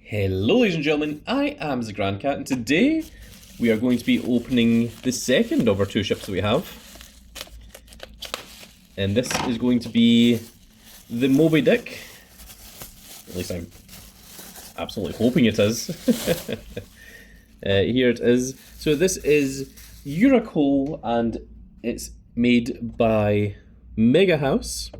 Hello ladies and gentlemen, I am the Grand Cat and today we are going to be opening the second of our two ships that we have. And this is going to be the Moby Dick. At least I'm absolutely hoping it is. Here it is. So this is YuraColle and it's made by Mega House.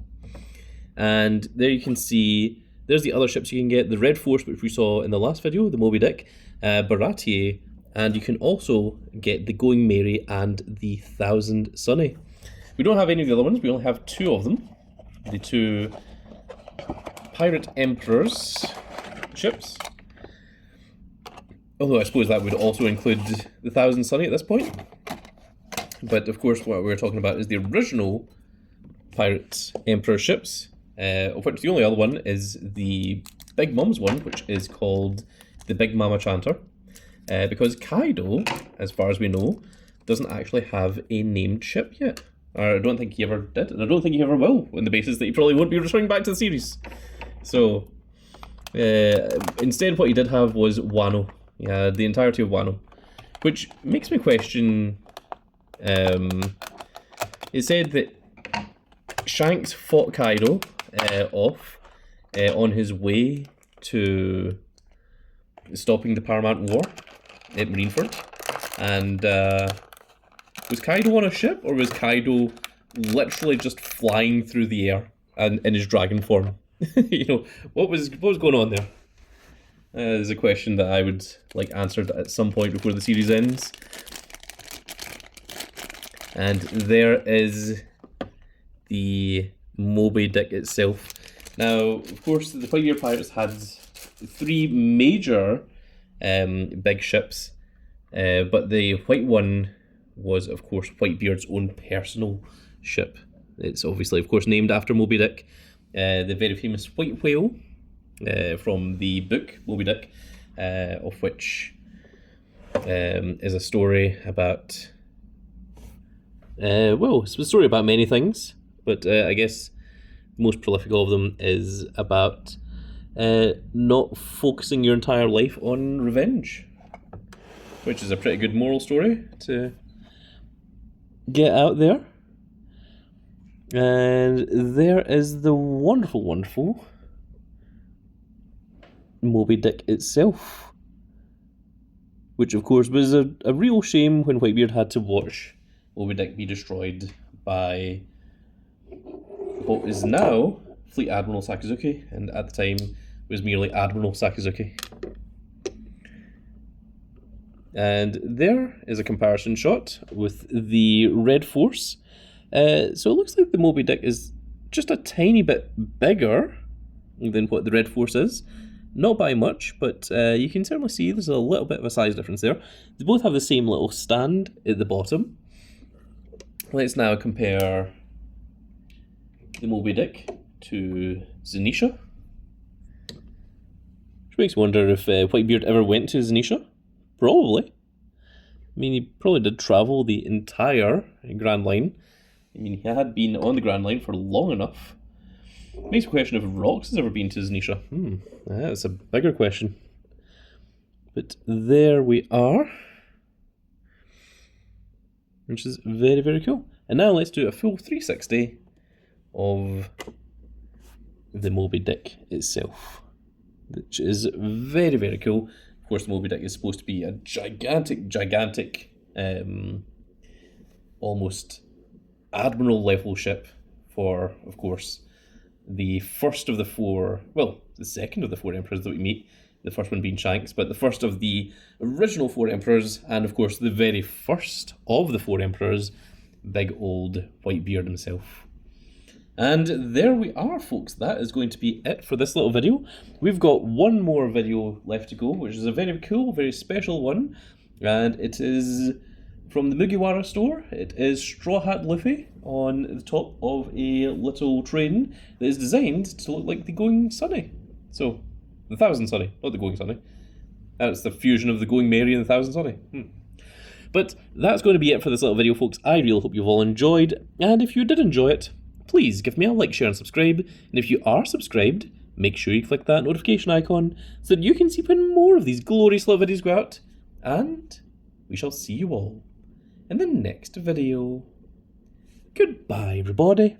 And there you can see there's the other ships you can get, the Red Force, which we saw in the last video, the Moby Dick, Baratier, and you can also get the Going Merry and the Thousand Sunny. We don't have any of the other ones, we only have two of them. The two Pirate Emperors ships. Although I suppose that would also include the Thousand Sunny at this point. But of course what we're talking about is the original Pirate Emperor ships. Of which the only other one is the Big Mum's one, which is called the Big Mama Chanter. Because Kaido, as far as we know, doesn't actually have a named ship yet. Or I don't think he ever did, and I don't think he ever will, on the basis that he probably won't be returning back to the series. So, instead what he did have was Wano. He had the entirety of Wano. Which makes me question, it said that Shanks fought Kaido off on his way to stopping the Paramount War at Marineford. And was Kaido on a ship, or was Kaido literally just flying through the air and in his dragon form? You know, what was going on there? Is a question that I would like answered at some point before the series ends. And there is the Moby Dick itself. Now, of course, the Whitebeard Pirates had three major big ships, but the white one was, of course, Whitebeard's own personal ship. It's obviously, of course, named after Moby Dick, the very famous white whale from the book Moby Dick, of which is a story about, well, it's a story about many things. But I guess the most prolific of them is about not focusing your entire life on revenge. Which is a pretty good moral story to get out there. And there is the wonderful, wonderful Moby Dick itself. Which of course was a real shame when Whitebeard had to watch Moby Dick be destroyed by what is now Fleet Admiral Sakazuki, and at the time was merely Admiral Sakazuki. And there is a comparison shot with the Red Force. So it looks like the Moby Dick is just a tiny bit bigger than what the Red Force is. Not by much, but you can certainly see there's a little bit of a size difference there. They both have the same little stand at the bottom. Let's now compare the Moby Dick to Zenisha. Which makes me wonder if Whitebeard ever went to Zenisha. Probably. I mean, he probably did travel the entire Grand Line. I mean, he had been on the Grand Line for long enough. Makes me question if Rox has ever been to Zenisha. That's a bigger question. But there we are. Which is very, very cool. And now let's do a full 360 of the Moby Dick itself, which is very, very cool. Of course, the Moby Dick is supposed to be a gigantic, almost admiral level ship for, of course, the first of the four, well, the second of the four emperors that we meet, the first one being Shanks, but the first of the original four emperors, and of course the very first of the four emperors, big old Whitebeard himself. And there we are, folks. That is going to be it for this little video. We've got one more video left to go, which is a very cool, very special one, and it is from the Mugiwara store. It is Straw Hat Luffy on the top of a little train that is designed to look like the Going Sunny. So, the Thousand Sunny, not the Going Sunny. That's the fusion of the Going Merry and the Thousand Sunny. But that's going to be it for this little video, folks. I really hope you've all enjoyed, and if you did enjoy it, please give me a like, share, and subscribe. And if you are subscribed, make sure you click that notification icon so that you can see when more of these glorious little videos go out. And we shall see you all in the next video. Goodbye, everybody.